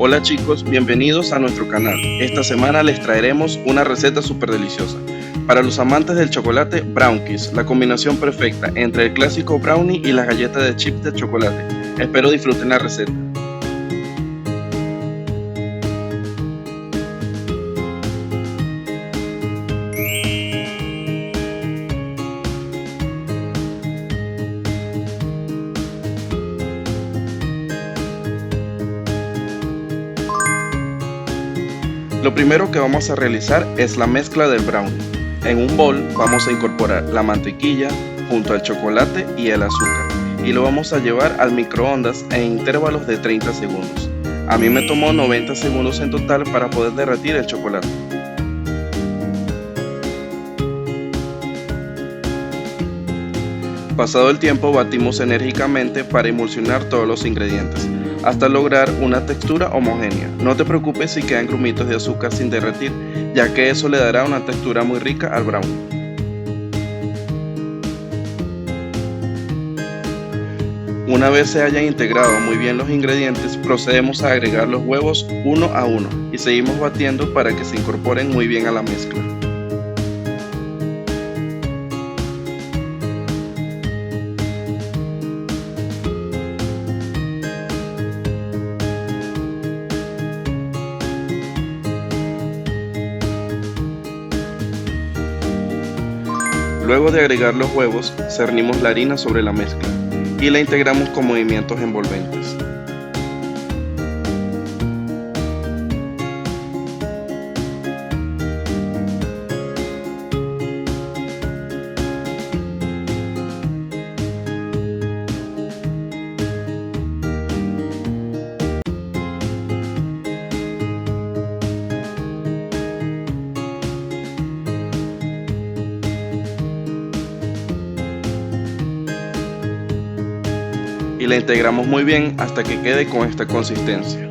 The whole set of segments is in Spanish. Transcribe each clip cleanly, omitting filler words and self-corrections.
Hola chicos, bienvenidos a nuestro canal. Esta semana les traeremos una receta súper deliciosa. Para los amantes del chocolate, Brownkis, la combinación perfecta entre el clásico brownie y las galletas de chips de chocolate. Espero disfruten la receta. Lo primero que vamos a realizar es la mezcla del brownie. En un bol vamos a incorporar la mantequilla junto al chocolate y el azúcar y lo vamos a llevar al microondas en intervalos de 30 segundos. A mí me tomó 90 segundos en total para poder derretir el chocolate. Pasado el tiempo batimos enérgicamente para emulsionar todos los ingredientes hasta lograr una textura homogénea. No te preocupes si quedan grumitos de azúcar sin derretir, ya que eso le dará una textura muy rica al brownie. Una vez se hayan integrado muy bien los ingredientes, procedemos a agregar los huevos uno a uno y seguimos batiendo para que se incorporen muy bien a la mezcla. Luego de agregar los huevos, cernimos la harina sobre la mezcla y la integramos con movimientos envolventes. Y la integramos muy bien hasta que quede con esta consistencia.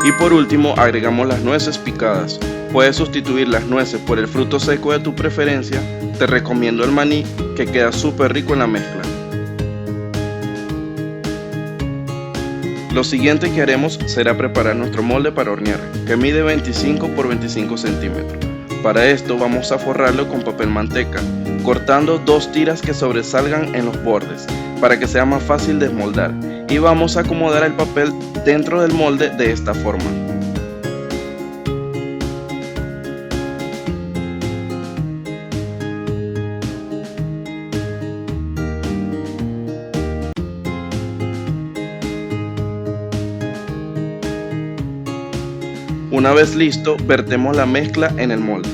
Y por último agregamos las nueces picadas. Puedes sustituir las nueces por el fruto seco de tu preferencia. Te recomiendo el maní, que queda súper rico en la mezcla. Lo siguiente que haremos será preparar nuestro molde para hornear, que mide 25 por 25 centímetros. Para esto vamos a forrarlo con papel manteca, cortando dos tiras que sobresalgan en los bordes para que sea más fácil desmoldar, y vamos a acomodar el papel dentro del molde de esta forma. Una vez listo, vertemos la mezcla en el molde.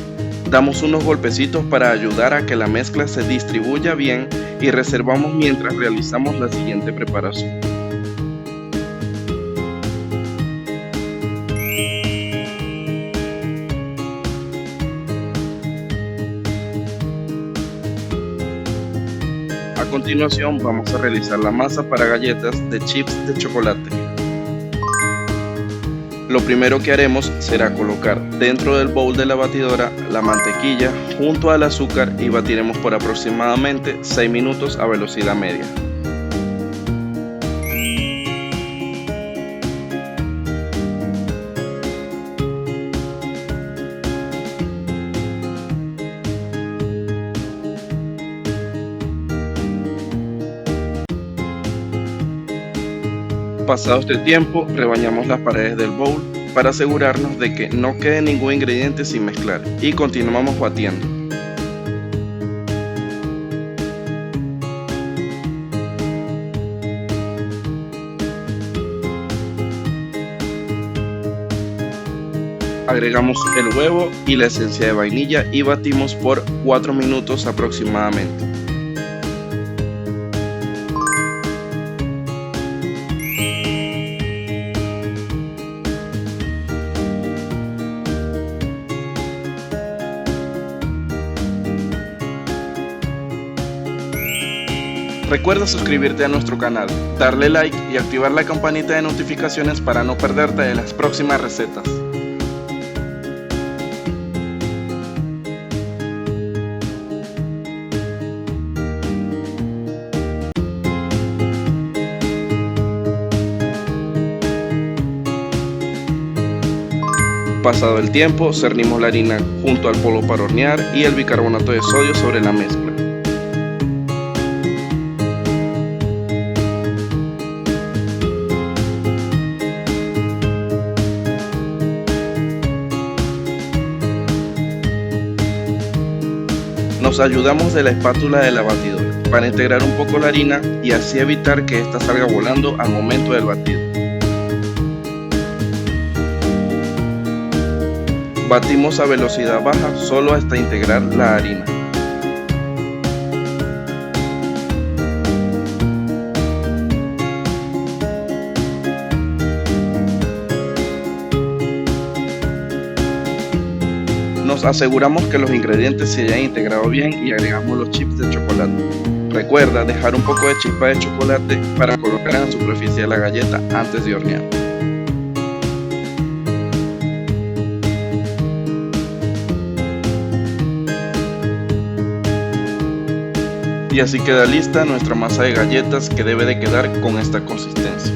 Damos unos golpecitos para ayudar a que la mezcla se distribuya bien y reservamos mientras realizamos la siguiente preparación. A continuación vamos a realizar la masa para galletas de chips de chocolate. Lo primero que haremos será colocar dentro del bowl de la batidora la mantequilla junto al azúcar y batiremos por aproximadamente 6 minutos a velocidad media. Pasado este tiempo, rebañamos las paredes del bowl para asegurarnos de que no quede ningún ingrediente sin mezclar y continuamos batiendo. Agregamos el huevo y la esencia de vainilla y batimos por 4 minutos aproximadamente. Recuerda suscribirte a nuestro canal, darle like y activar la campanita de notificaciones para no perderte de las próximas recetas. Pasado el tiempo, cernimos la harina junto al polvo para hornear y el bicarbonato de sodio sobre la mezcla. Nos ayudamos de la espátula de la batidora para integrar un poco la harina y así evitar que ésta salga volando al momento del batido. Batimos a velocidad baja solo hasta integrar la harina. Nos aseguramos que los ingredientes se hayan integrado bien y agregamos los chips de chocolate. Recuerda dejar un poco de chispa de chocolate para colocar en la superficie de la galleta antes de hornear. Y así queda lista nuestra masa de galletas, que debe de quedar con esta consistencia.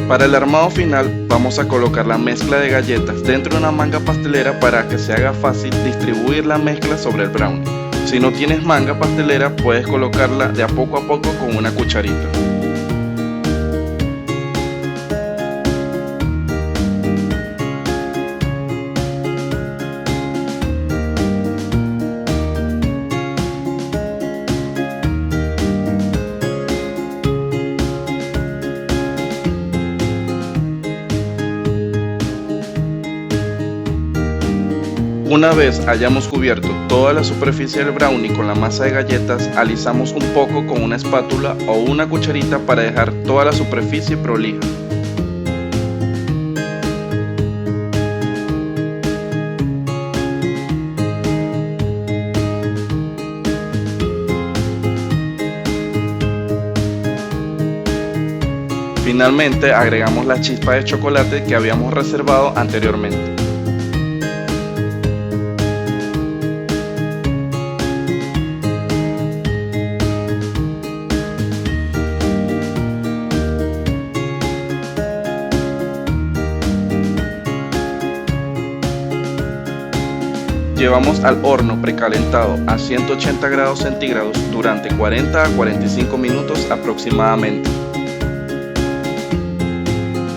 Para el armado final vamos a colocar la mezcla de galletas dentro de una manga pastelera para que se haga fácil distribuir la mezcla sobre el brownie. Si no tienes manga pastelera, puedes colocarla de a poco con una cucharita. Una vez hayamos cubierto toda la superficie del brownie con la masa de galletas, alisamos un poco con una espátula o una cucharita para dejar toda la superficie prolija. Finalmente agregamos la chispa de chocolate que habíamos reservado anteriormente. Llevamos al horno precalentado a 180 grados centígrados durante 40 a 45 minutos aproximadamente.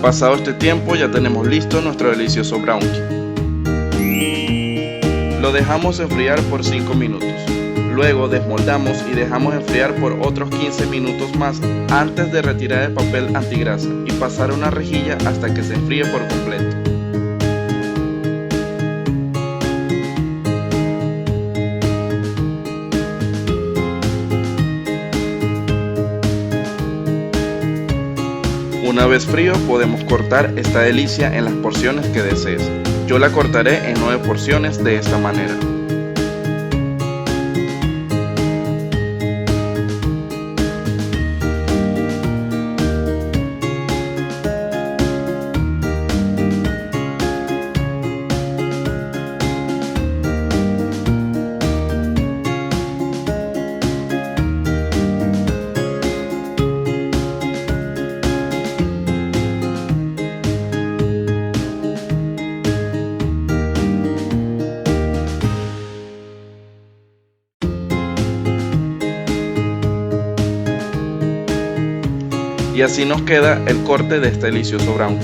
Pasado este tiempo ya tenemos listo nuestro delicioso brownie. Lo dejamos enfriar por 5 minutos. Luego desmoldamos y dejamos enfriar por otros 15 minutos más antes de retirar el papel antigrasa y pasar a una rejilla hasta que se enfríe por completo. Una vez frío podemos cortar esta delicia en las porciones que desees. Yo la cortaré en 9 porciones de esta manera. Y así nos queda el corte de este delicioso brownie.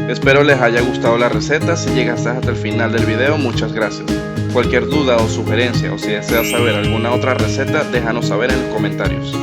Espero les haya gustado la receta. Si llegaste hasta el final del video, muchas gracias. Cualquier duda o sugerencia, o si deseas saber alguna otra receta, déjanos saber en los comentarios.